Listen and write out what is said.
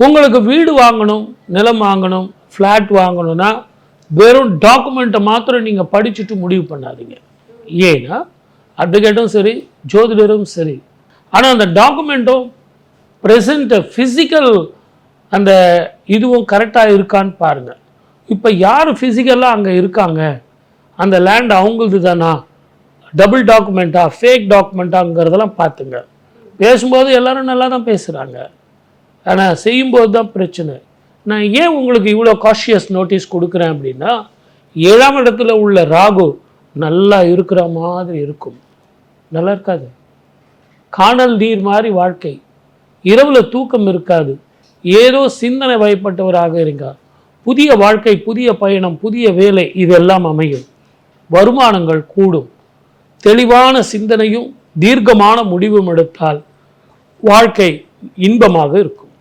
உங்களுக்கு வீடு வாங்கணும், நிலம் வாங்கணும், ஃப்ளாட் வாங்கணும்னா வெறும் டாக்குமெண்ட்டை மாத்திரம் நீங்கள் படிச்சுட்டு முடிவு பண்ணாதீங்க. ஏன்னா அட்வொகேட்டும் சரி, ஜோதிடரும் சரி, ஆனால் அந்த டாக்குமெண்ட்டும் ப்ரெசண்ட் ஃபிசிக்கல் அந்த இதுவும் கரெக்டாக இருக்கான்னு பாருங்கள். இப்போ யார் ஃபிசிக்கலாக அங்கே இருக்காங்க, அந்த லேண்ட் அவங்களது தானா, டபுள் டாக்குமெண்ட்டா, ஃபேக் டாக்குமெண்ட்டாங்கிறதெல்லாம் பார்த்துங்க. பேசும்போது எல்லோரும் நல்லா தான் பேசுகிறாங்க, ஆனால் செய்யும்போது தான் பிரச்சனை. நான் ஏன் உங்களுக்கு இவ்வளோ காஷியஸ் நோட்டீஸ் கொடுக்குறேன் அப்படின்னா, 7ஆம் இடத்துல உள்ள ராகு நல்லா இருக்கிற மாதிரி இருக்கும், நல்லா இருக்காது. காணல் நீர் மாதிரி வாழ்க்கை, இரவில் தூக்கம் இருக்காது, ஏதோ சிந்தனை வயப்பட்டவராக இருங்க. புதிய வாழ்க்கை, புதிய பயணம், புதிய வேலை இதெல்லாம் அமையும், வருமானங்கள் கூடும், தெளிவான சிந்தனையும் தீர்க்கமான முடிவும் எடுத்தால் வாழ்க்கை இன்பமாக இருக்கும்.